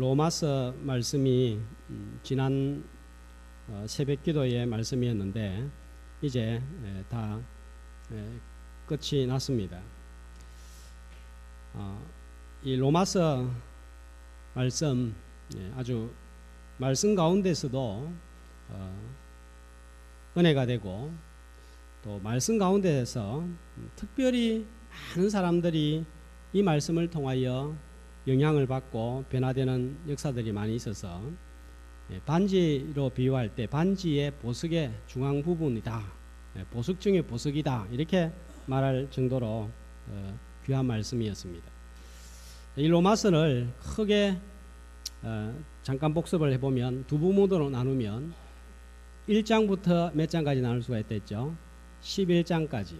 로마서 말씀이 지난 새벽 기도의 말씀이었는데 이제 다 끝이 났습니다. 이 로마서 말씀 아주 말씀 가운데서도 은혜가 되고 또 말씀 가운데에서 특별히 많은 사람들이 이 말씀을 통하여 영향을 받고 변화되는 역사들이 많이 있어서 반지로 비유할 때 반지의 보석의 중앙 부분이다, 보석 중의 보석이다, 이렇게 말할 정도로 귀한 말씀이었습니다. 이 로마서를 크게 잠깐 복습을 해보면 두 부문으로 나누면 1장부터 몇 장까지 나눌 수가 있겠죠. 11장까지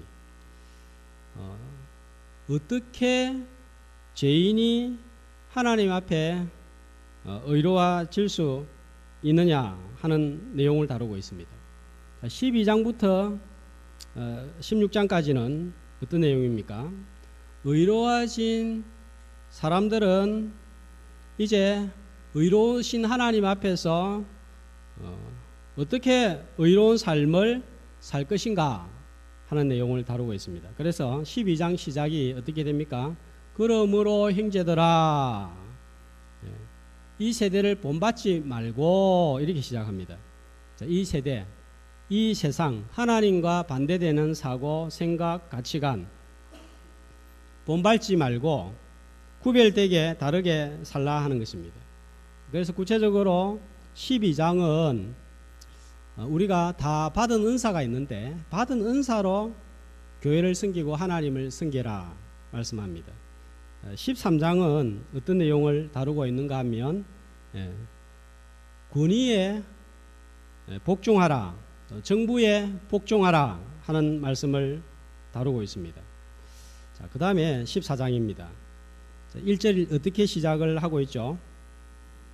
어떻게 죄인이 하나님 앞에 의로워질 수 있느냐 하는 내용을 다루고 있습니다. 12장부터 16장까지는 어떤 내용입니까? 의로워진 사람들은 이제 의로우신 하나님 앞에서 어떻게 의로운 삶을 살 것인가 하는 내용을 다루고 있습니다. 그래서 12장 시작이 어떻게 됩니까? 그러므로 형제들아, 이 세대를 본받지 말고, 이렇게 시작합니다. 자, 이 세대, 이 세상, 하나님과 반대되는 사고, 생각, 가치관 본받지 말고 구별되게 다르게 살라 하는 것입니다. 그래서 구체적으로 12장은 우리가 다 받은 은사가 있는데 받은 은사로 교회를 섬기고 하나님을 섬기라 말씀합니다. 13장은 어떤 내용을 다루고 있는가 하면 군의에 복종하라, 정부에 복종하라 하는 말씀을 다루고 있습니다. 자, 그 다음에 14장입니다. 1절 어떻게 시작을 하고 있죠?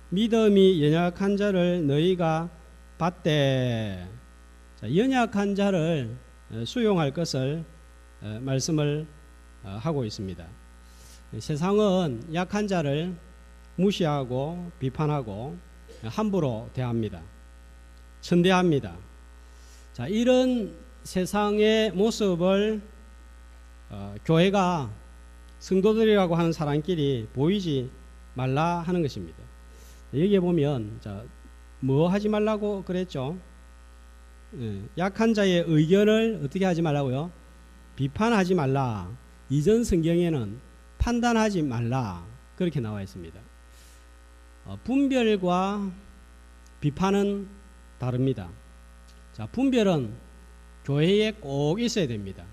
믿음이 연약한 자를 너희가 받되, 연약한 자를 수용할 것을 말씀을 하고 있습니다. 세상은 약한 자를 무시하고 비판하고 함부로 대합니다. 천대합니다. 자, 이런 세상의 모습을 교회가 성도들이라고 하는 사람끼리 보이지 말라 하는 것입니다. 여기에 보면 뭐 하지 말라고 그랬죠? 약한 자의 의견을 어떻게 하지 말라고요? 비판하지 말라. 이전 성경에는 판단하지 말라 그렇게 나와 있습니다. 분별과 비판은 다릅니다. 자, 분별은 교회에 꼭 있어야 됩니다.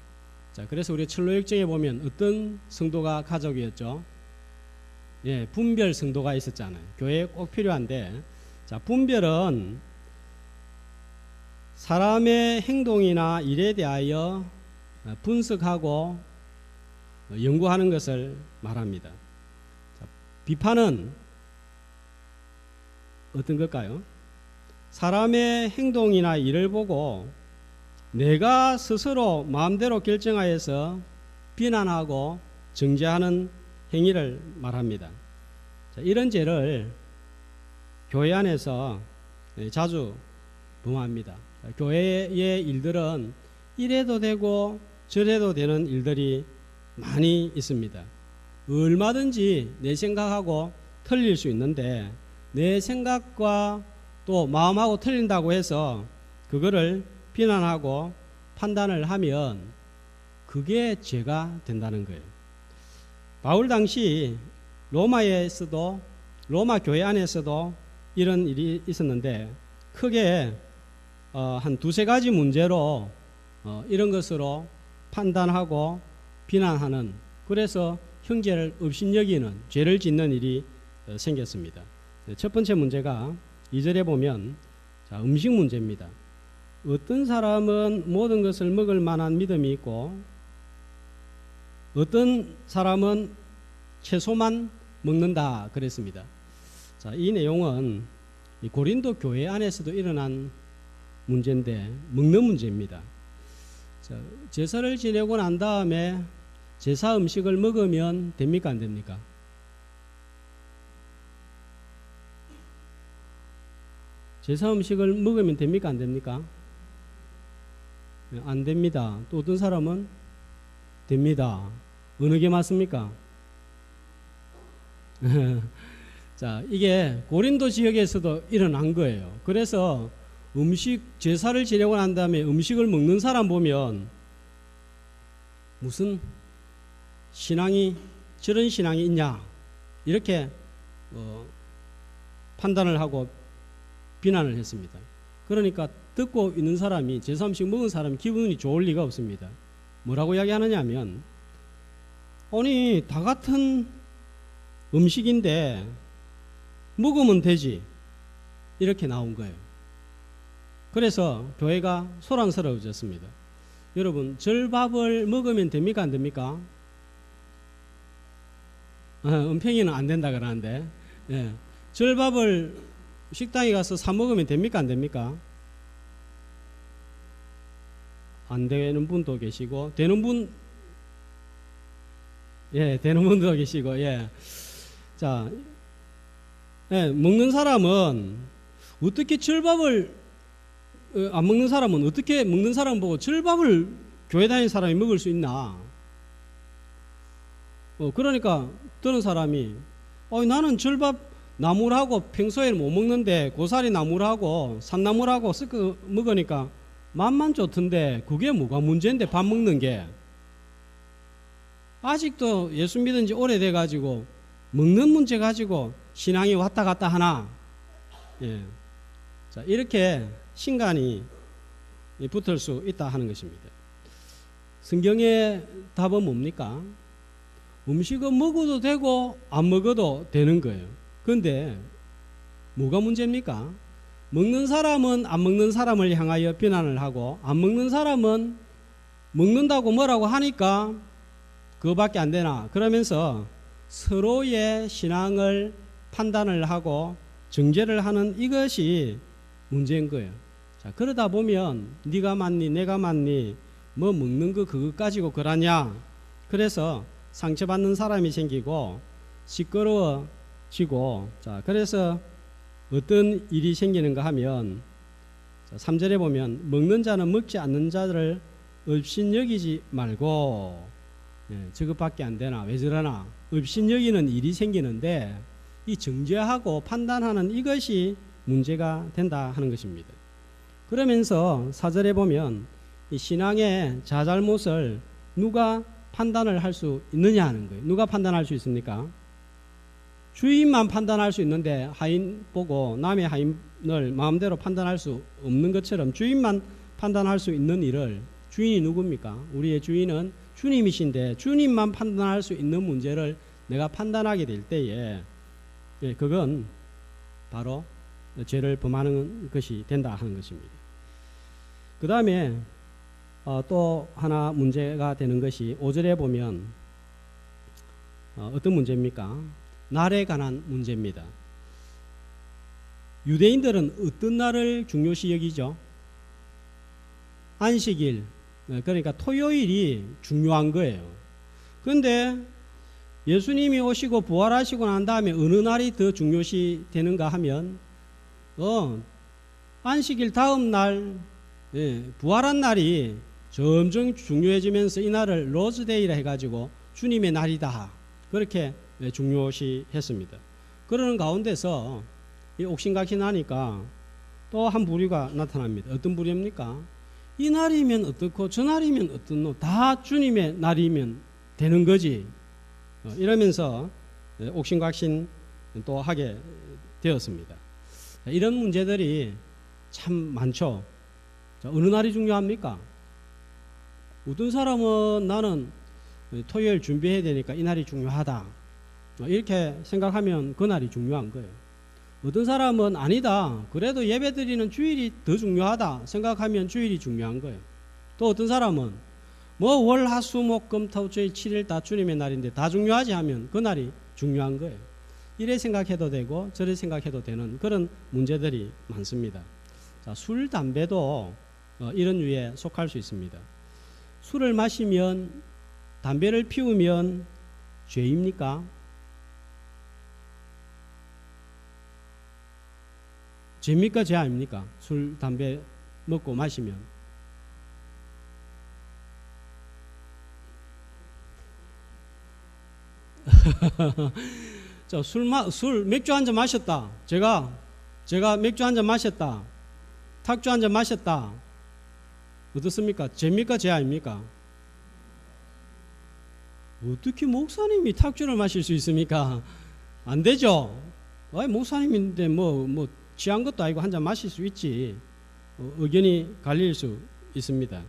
자, 그래서 우리 철로역정에 보면 어떤 성도가 가족이었죠? 분별 성도가 있었잖아요. 교회에 꼭 필요한데, 자, 분별은 사람의 행동이나 일에 대하여 분석하고 연구하는 것을 말합니다. 자, 비판은 어떤 걸까요? 사람의 행동이나 일을 보고 내가 스스로 마음대로 결정하여서 비난하고 정죄하는 행위를 말합니다. 자, 이런 죄를 교회 안에서 자주 범합니다. 교회의 일들은 이래도 되고 저래도 되는 일들이 많이 있습니다. 얼마든지 내 생각하고 틀릴 수 있는데 내 생각과 또 마음하고 틀린다고 해서 그거를 비난하고 판단을 하면 그게 죄가 된다는 거예요. 바울 당시 로마에서도, 로마 교회 안에서도 이런 일이 있었는데 크게 한 두세 가지 문제로 이런 것으로 판단하고 비난하는, 그래서 형제를 업신여기는 죄를 짓는 일이 생겼습니다. 첫 번째 문제가 2절에 보면 음식 문제입니다. 어떤 사람은 모든 것을 먹을 만한 믿음이 있고 어떤 사람은 채소만 먹는다 그랬습니다. 자, 이 내용은 고린도 교회 안에서도 일어난 문제인데 먹는 문제입니다. 자, 제사를 지내고 난 다음에 제사 음식을 먹으면 됩니까 안 됩니까? 제사 음식을 먹으면 됩니까? 안 됩니까? 안 됩니다. 또 어떤 사람은 됩니다. 어느 게 맞습니까? 자, 이게 고린도 지역에서도 일어난 거예요. 그래서 음식 제사를 지내고 난 다음에 음식을 먹는 사람 보면 무슨 신앙이 저런 신앙이 있냐 이렇게 판단을 하고 비난을 했습니다. 그러니까 듣고 있는 사람이 제사 음식 먹은 사람이 기분이 좋을 리가 없습니다. 뭐라고 이야기하느냐 하면 아니 다 같은 음식인데 먹으면 되지 이렇게 나온 거예요. 그래서 교회가 소란스러워졌습니다. 여러분 절밥을 먹으면 됩니까 안 됩니까? 은평이는 안 된다 그러는데 절밥을 식당에 가서 사 먹으면 됩니까 안 됩니까? 안 되는 분도 계시고 되는 분 되는 분도 계시고 자 먹는 사람은 어떻게 절밥을 안 먹는 사람은 어떻게 먹는 사람 보고 절밥을 교회 다니는 사람이 먹을 수 있나? 그러니까 어떤 사람이 나는 절밥 나물하고 평소에는 못 먹는데 고사리 나물하고 산나물하고 섞어 먹으니까 맛만 좋던데 그게 뭐가 문제인데 밥 먹는 게 아직도 예수 믿은 지 오래돼 가지고 먹는 문제 가지고 신앙이 왔다 갔다 하나? 자, 이렇게 신간이 붙을 수 있다 하는 것입니다. 성경의 답은 뭡니까? 음식은 먹어도 되고 안 먹어도 되는 거예요. 그런데 뭐가 문제입니까? 먹는 사람은 안 먹는 사람을 향하여 비난을 하고 안 먹는 사람은 먹는다고 뭐라고 하니까 그거밖에 안 되나 그러면서 서로의 신앙을 판단을 하고 정죄를 하는 이것이 문제인 거예요. 자, 그러다 보면 네가 맞니 내가 맞니 뭐 먹는 거 그거 가지고 그러냐 그래서 상처받는 사람이 생기고 시끄러워지고 자 그래서 어떤 일이 생기는가 하면 3절에 보면 먹는 자는 먹지 않는 자를 업신여기지 말고 저것밖에 안 되나 왜 저러나 업신여기는 일이 생기는데 이 정죄하고 판단하는 이것이 문제가 된다 하는 것입니다. 그러면서 4절에 보면 이 신앙의 자잘못을 누가 판단을 할 수 있느냐 하는 거예요. 누가 판단할 수 있습니까? 주인만 판단할 수 있는데 하인 보고 남의 하인을 마음대로 판단할 수 없는 것처럼 주인만 판단할 수 있는 일을 주인이 누굽니까? 우리의 주인은 주님이신데 주님만 판단할 수 있는 문제를 내가 판단하게 될 때에 그건 바로 죄를 범하는 것이 된다 하는 것입니다. 그 다음에 또 하나 문제가 되는 것이 5절에 보면 어떤 문제입니까? 날에 관한 문제입니다. 유대인들은 어떤 날을 중요시 여기죠? 안식일, 그러니까 토요일이 중요한 거예요. 그런데 예수님이 오시고 부활하시고 난 다음에 어느 날이 더 중요시 되는가 하면 안식일 다음 날 부활한 날이 점점 중요해지면서 이 날을 로즈데이라 해가지고 주님의 날이다 그렇게 중요시 했습니다. 그러는 가운데서 이 옥신각신 하니까 또 한 부류가 나타납니다. 어떤 부류입니까? 이 날이면 어떻고 저 날이면 어떻노 다 주님의 날이면 되는 거지 이러면서 옥신각신 또 하게 되었습니다. 이런 문제들이 참 많죠. 자, 어느 날이 중요합니까? 어떤 사람은 나는 토요일 준비해야 되니까 이 날이 중요하다 이렇게 생각하면 그 날이 중요한 거예요. 어떤 사람은 아니다 그래도 예배드리는 주일이 더 중요하다 생각하면 주일이 중요한 거예요. 또 어떤 사람은 뭐 월, 화, 수, 목, 금, 토, 일, 7일 다 주님의 날인데 다 중요하지 하면 그 날이 중요한 거예요. 이래 생각해도 되고 저래 생각해도 되는 그런 문제들이 많습니다. 자, 술, 담배도 이런 류에 속할 수 있습니다. 술을 마시면 담배를 피우면 죄입니까? 죄입니까 죄 아닙니까? 술, 담배 먹고 마시면. 자, 맥주 한 잔 마셨다. 제가 맥주 한 잔 마셨다. 탁주 한 잔 마셨다. 어떻습니까? 죄입니까 죄 아닙니까? 어떻게 목사님이 탁주를 마실 수 있습니까? 안 되죠. 목사님인데 뭐 취한 것도 아니고 한 잔 마실 수 있지. 의견이 갈릴 수 있습니다.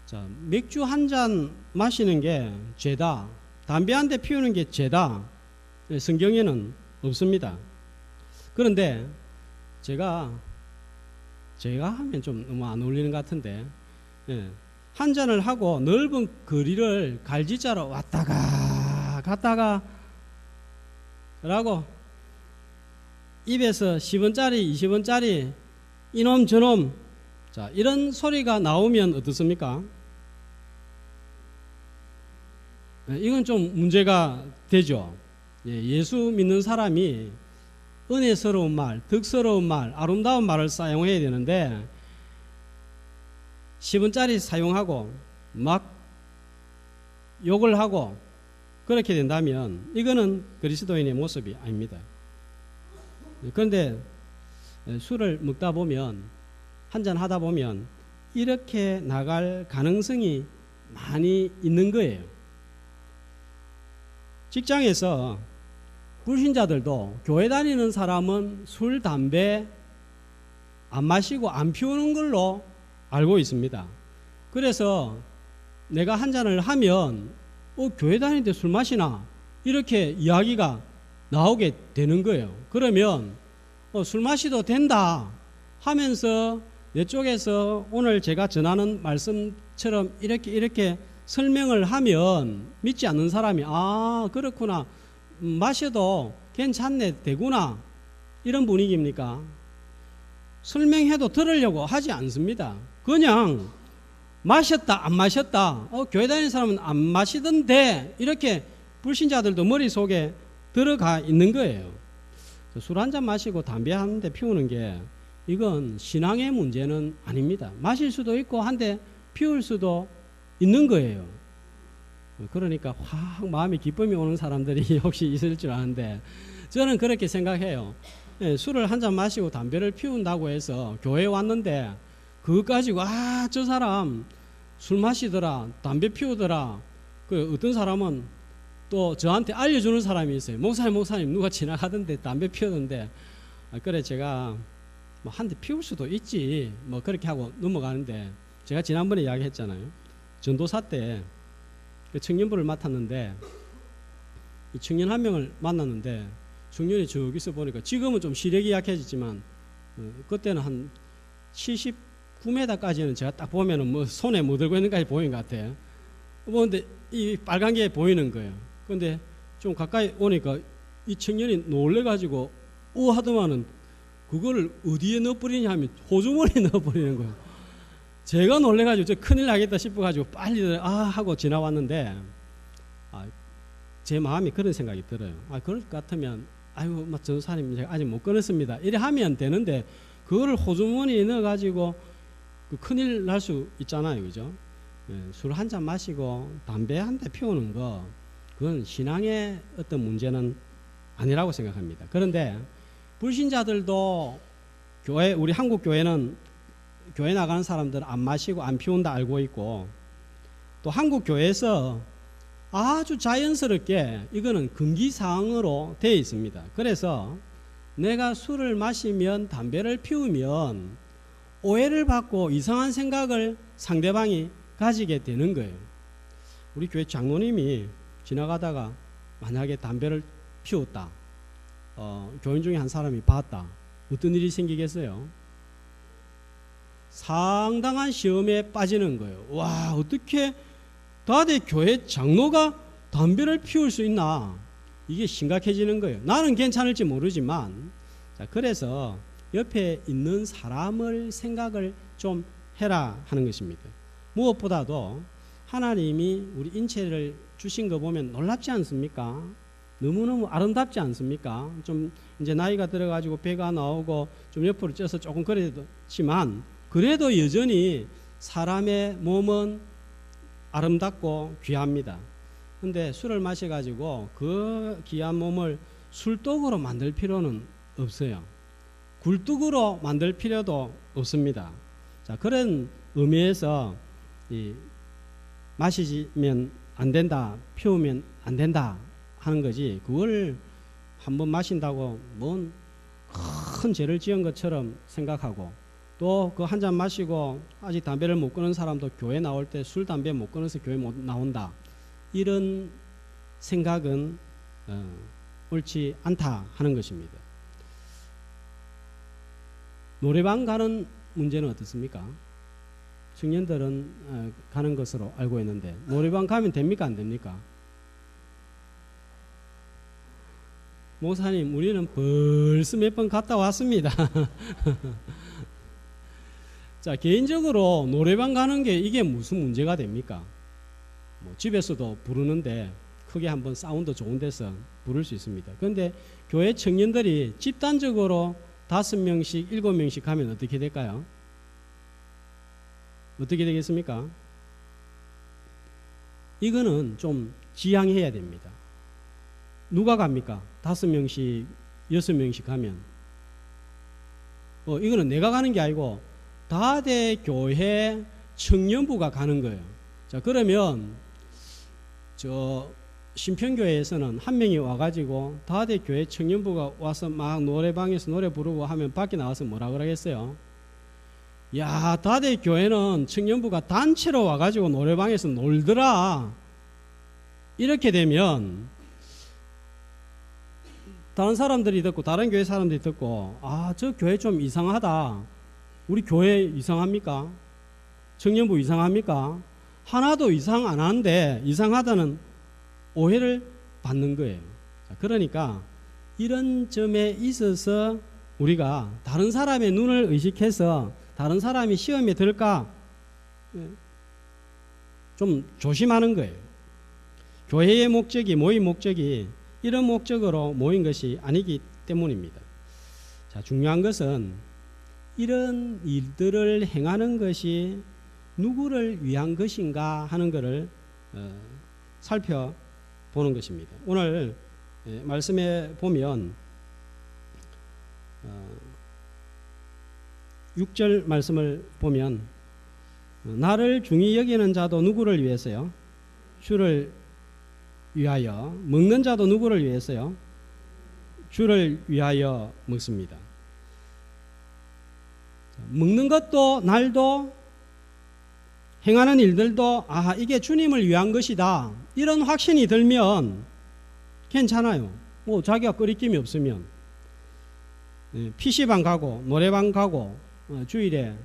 자, 맥주 한 잔 마시는 게 죄다. 담배 한 대 피우는 게 죄다. 성경에는 없습니다. 그런데 제가 하면 좀 너무 안 어울리는 것 같은데, 한 잔을 하고 넓은 거리를 갈지자로 왔다가 갔다가 라고 입에서 10원짜리 20원짜리 이놈 저놈, 자, 이런 소리가 나오면 어떻습니까? 이건 좀 문제가 되죠. 예수 믿는 사람이 은혜스러운 말, 덕스러운 말, 아름다운 말을 사용해야 되는데 10원짜리 사용하고 막 욕을 하고 그렇게 된다면 이거는 그리스도인의 모습이 아닙니다. 그런데 술을 먹다 보면, 한잔 하다 보면 이렇게 나갈 가능성이 많이 있는 거예요. 직장에서 불신자들도 교회 다니는 사람은 술, 담배 안 마시고 안 피우는 걸로 알고 있습니다. 그래서 내가 한 잔을 하면 교회 다니는데 술 마시나? 이렇게 이야기가 나오게 되는 거예요. 그러면 술 마시도 된다 하면서 내 쪽에서 오늘 제가 전하는 말씀처럼 이렇게 설명을 하면 믿지 않는 사람이 그렇구나, 마셔도 괜찮네, 되구나, 이런 분위기입니까? 설명해도 들으려고 하지 않습니다. 그냥 마셨다 안 마셨다, 교회 다니는 사람은 안 마시던데, 이렇게 불신자들도 머릿속에 들어가 있는 거예요. 술 한 잔 마시고 담배 한 대 피우는 게 이건 신앙의 문제는 아닙니다. 마실 수도 있고 한 대 피울 수도 있는 거예요. 그러니까 확 마음에 기쁨이 오는 사람들이 혹시 있을 줄 아는데, 저는 그렇게 생각해요. 술을 한 잔 마시고 담배를 피운다고 해서 교회에 왔는데 그거 가지고 저 사람 술 마시더라, 담배 피우더라, 어떤 사람은 또 저한테 알려주는 사람이 있어요. 목사님 누가 지나가던데 담배 피우던데, 그래 제가 한 대 피울 수도 있지 그렇게 하고 넘어가는데, 제가 지난번에 이야기했잖아요. 전도사 때 청년부를 맡았는데 이 청년 한 명을 만났는데, 청년이 저기서 보니까 지금은 좀 시력이 약해졌지만 그때는 한 79m까지는 제가 딱 보면은 손에 뭐 들고 있는가지 보이는 것 같아요. 근데 이 빨간 게 보이는 거예요. 근데 좀 가까이 오니까 이 청년이 놀래가지고 하더만은 그거를 어디에 넣어버리냐 하면 호주머니에 넣어버리는 거예요. 제가 놀래가지고 저 큰일 나겠다 싶어가지고 빨리 하고 지나왔는데, 제 마음이 그런 생각이 들어요. 그럴 것 같으면 전도사님 제가 아직 못 끊었습니다, 이래 하면 되는데 그거를 호주머니에 넣어가지고 큰일 날 수 있잖아요, 그죠? 술 한 잔 마시고 담배 한 대 피우는 거, 그건 신앙의 어떤 문제는 아니라고 생각합니다. 그런데 불신자들도 우리 한국 교회는 교회 나가는 사람들은 안 마시고 안 피운다 알고 있고, 또 한국 교회에서 아주 자연스럽게 이거는 금기사항으로 되어 있습니다. 그래서 내가 술을 마시면 담배를 피우면 오해를 받고 이상한 생각을 상대방이 가지게 되는 거예요. 우리 교회 장로님이 지나가다가 만약에 담배를 피웠다, 교인 중에 한 사람이 봤다, 어떤 일이 생기겠어요? 상당한 시험에 빠지는 거예요. 어떻게 다들 교회 장로가 담배를 피울 수 있나? 이게 심각해지는 거예요. 나는 괜찮을지 모르지만, 그래서 옆에 있는 사람을 생각을 좀 해라 하는 것입니다. 무엇보다도 하나님이 우리 인체를 주신 거 보면 놀랍지 않습니까? 너무너무 아름답지 않습니까? 좀 이제 나이가 들어가지고 배가 나오고 좀 옆으로 쪄서 조금 그랬지만 그래도 여전히 사람의 몸은 아름답고 귀합니다. 근데 술을 마셔가지고 그 귀한 몸을 술독으로 만들 필요는 없어요. 굴뚝으로 만들 필요도 없습니다. 자, 그런 의미에서 마시면 안 된다, 피우면 안 된다 하는 거지, 그걸 한번 마신다고 뭔 큰 죄를 지은 것처럼 생각하고, 또 그 한 잔 마시고 아직 담배를 못 끊은 사람도 교회 나올 때 술, 담배 못 끊어서 교회 못 나온다, 이런 생각은 옳지 않다 하는 것입니다. 노래방 가는 문제는 어떻습니까? 청년들은 가는 것으로 알고 있는데 노래방 가면 됩니까, 안 됩니까? 목사님, 우리는 벌써 몇 번 갔다 왔습니다. 자, 개인적으로 노래방 가는 게 이게 무슨 문제가 됩니까? 뭐 집에서도 부르는데 크게 한번 사운드 좋은 데서 부를 수 있습니다. 그런데 교회 청년들이 집단적으로 5명씩 7명씩 가면 어떻게 될까요? 어떻게 되겠습니까? 이거는 좀 지양해야 됩니다. 누가 갑니까? 5명씩 6명씩 가면 이거는 내가 가는 게 아니고 다대 교회 청년부가 가는 거예요. 자, 그러면 저 신평교회에서는 한 명이 와가지고 다대 교회 청년부가 와서 막 노래방에서 노래 부르고 하면 밖에 나와서 뭐라 그러겠어요? 야, 다대 교회는 청년부가 단체로 와가지고 노래방에서 놀더라, 이렇게 되면 다른 사람들이 듣고, 다른 교회 사람들이 듣고, 아, 저 교회 좀 이상하다, 우리 교회 이상합니까? 청년부 이상합니까? 하나도 이상 안 하는데 이상하다는 오해를 받는 거예요. 자, 그러니까 이런 점에 있어서 우리가 다른 사람의 눈을 의식해서 다른 사람이 시험에 들까 좀 조심하는 거예요. 교회의 목적이, 모임 목적이 이런 목적으로 모인 것이 아니기 때문입니다. 자, 중요한 것은 이런 일들을 행하는 것이 누구를 위한 것인가 하는 것을 살펴보는 것입니다. 오늘 말씀에 보면 6절 말씀을 보면 나를 중히 여기는 자도 누구를 위해서요? 주를 위하여. 먹는 자도 누구를 위해서요? 주를 위하여 먹습니다. 먹는 것도 날도 행하는 일들도 이게 주님을 위한 것이다, 이런 확신이 들면 괜찮아요. 뭐 자기가 거리낌이 없으면 PC방 가고 노래방 가고 주일에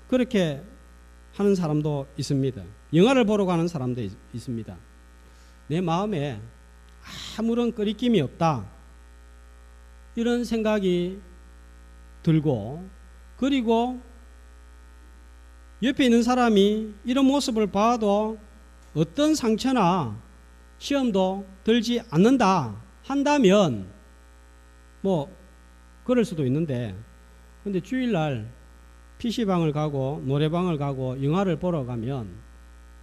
그렇게 하는 사람도 있습니다. 영화를 보러 가는 사람도 있습니다. 내 마음에 아무런 거리낌이 없다, 이런 생각이 들고, 그리고 옆에 있는 사람이 이런 모습을 봐도 어떤 상처나 시험도 들지 않는다 한다면 뭐 그럴 수도 있는데, 근데 주일날 PC방을 가고 노래방을 가고 영화를 보러 가면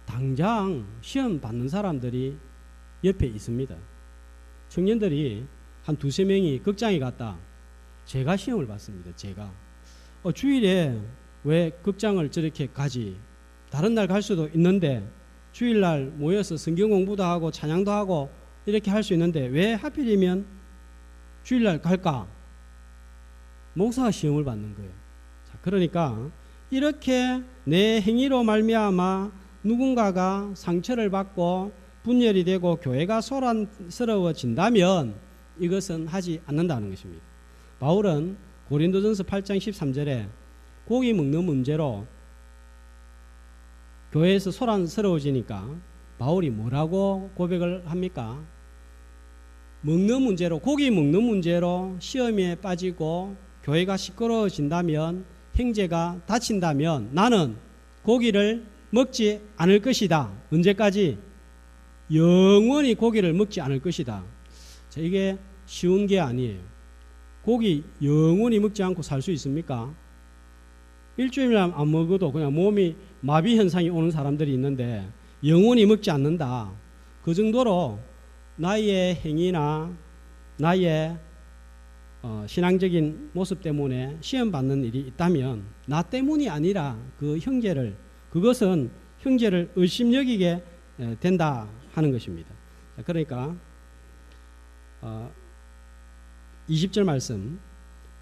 당장 시험 받는 사람들이 옆에 있습니다. 청년들이 한 2-3명이 극장에 갔다. 제가 시험을 봤습니다. 제가 주일에 왜 극장을 저렇게 가지? 다른 날 갈 수도 있는데 주일날 모여서 성경 공부도 하고 찬양도 하고 이렇게 할 수 있는데 왜 하필이면 주일날 갈까? 목사가 시험을 받는 거예요. 자, 그러니까 이렇게 내 행위로 말미암아 누군가가 상처를 받고 분열이 되고 교회가 소란스러워진다면 이것은 하지 않는다는 것입니다. 바울은 고린도전서 8장 13절에 고기 먹는 문제로 교회에서 소란스러워지니까 바울이 뭐라고 고백을 합니까? 먹는 문제로, 고기 먹는 문제로 시험에 빠지고 교회가 시끄러워진다면, 형제가 다친다면 나는 고기를 먹지 않을 것이다. 언제까지? 영원히 고기를 먹지 않을 것이다. 자, 이게 쉬운 게 아니에요. 고기 영원히 먹지 않고 살 수 있습니까? 일주일 안 먹어도 그냥 몸이 마비 현상이 오는 사람들이 있는데 영원히 먹지 않는다. 그 정도로 나의 행위나 나의 신앙적인 모습 때문에 시험받는 일이 있다면 나 때문이 아니라 그 형제를, 그것은 형제를 의심여기게 된다 하는 것입니다. 그러니까 20절 말씀,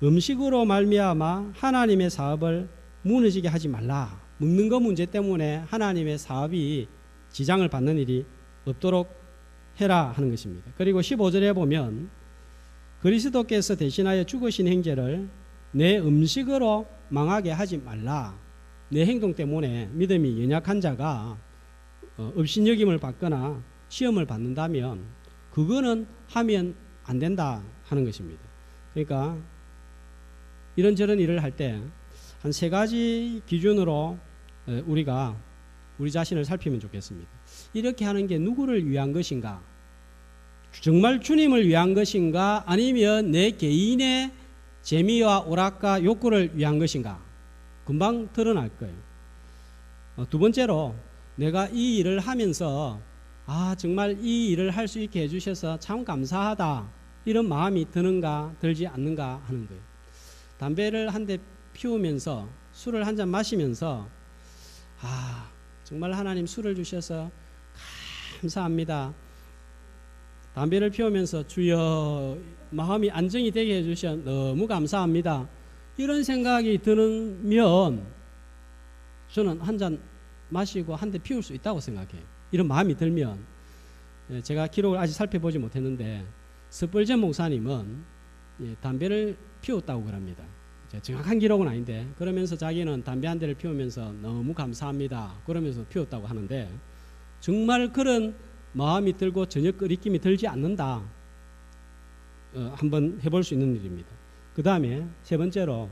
음식으로 말미암아 하나님의 사업을 무너지게 하지 말라. 먹는 거 문제 때문에 하나님의 사업이 지장을 받는 일이 없도록 해라 하는 것입니다. 그리고 15절에 보면 그리스도께서 대신하여 죽으신 형제를 내 음식으로 망하게 하지 말라. 내 행동 때문에 믿음이 연약한 자가 업신여김을 받거나 시험을 받는다면 그거는 하면 안 된다 하는 것입니다. 그러니까 이런저런 일을 할 때 한 세 가지 기준으로 우리가 우리 자신을 살피면 좋겠습니다. 이렇게 하는 게 누구를 위한 것인가? 정말 주님을 위한 것인가? 아니면 내 개인의 재미와 오락과 욕구를 위한 것인가? 금방 드러날 거예요. 두 번째로 내가 이 일을 하면서 정말 이 일을 할 수 있게 해주셔서 참 감사하다 이런 마음이 드는가 들지 않는가 하는 거예요. 담배를 한 대 피우면서 술을 한 잔 마시면서 정말 하나님 술을 주셔서 감사합니다. 담배를 피우면서 주여 마음이 안정이 되게 해주셔 너무 감사합니다. 이런 생각이 들면 저는 한 잔 마시고 한 대 피울 수 있다고 생각해요. 이런 마음이 들면 제가 기록을 아직 살펴보지 못했는데 스펄전 목사님은 담배를 피웠다고 그럽니다. 정확한 기록은 아닌데 그러면서 자기는 담배 한 대를 피우면서 너무 감사합니다 그러면서 피웠다고 하는데 정말 그런 마음이 들고 전혀 끄리낌이 들지 않는다. 한번 해볼 수 있는 일입니다. 그 다음에 세 번째로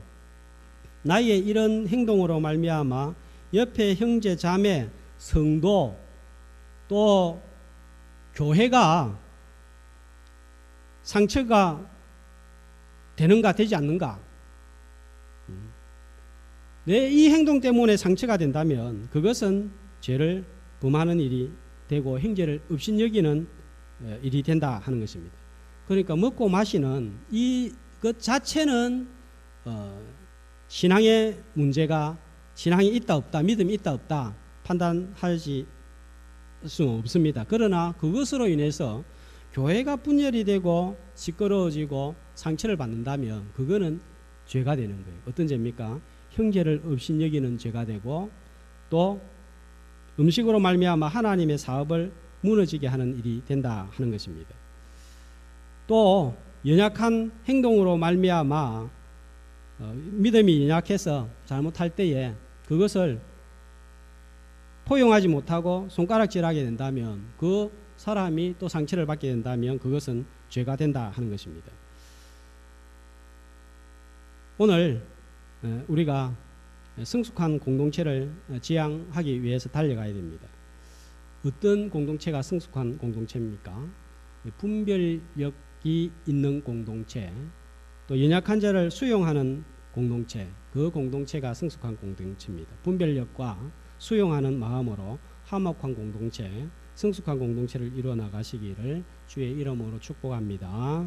나의 이런 행동으로 말미암아 옆에 형제 자매 성도 또 교회가 상처가 되는가 되지 않는가. 내 이 행동 때문에 상처가 된다면 그것은 죄를 범하는 일이 되고 형제를 업신여기는 일이 된다 하는 것입니다. 그러니까 먹고 마시는 이것 자체는 신앙의 문제가 신앙이 있다 없다 믿음이 있다 없다 판단하지 수는 없습니다. 그러나 그것으로 인해서 교회가 분열이 되고 시끄러워지고 상처를 받는다면 그거는 죄가 되는 거예요. 어떤 죄입니까? 형제를 업신여기는 죄가 되고 또 음식으로 말미암아 하나님의 사업을 무너지게 하는 일이 된다 하는 것입니다. 또 연약한 행동으로 말미암아 믿음이 연약해서 잘못할 때에 그것을 포용하지 못하고 손가락질하게 된다면 그 사람이 또 상처를 받게 된다면 그것은 죄가 된다 하는 것입니다. 오늘 우리가 성숙한 공동체를 지향하기 위해서 달려가야 됩니다. 어떤 공동체가 성숙한 공동체입니까? 분별력이 있는 공동체, 또 연약한 자를 수용하는 공동체, 그 공동체가 성숙한 공동체입니다. 분별력과 수용하는 마음으로 화목한 공동체, 성숙한 공동체를 이루어 나가시기를 주의 이름으로 축복합니다.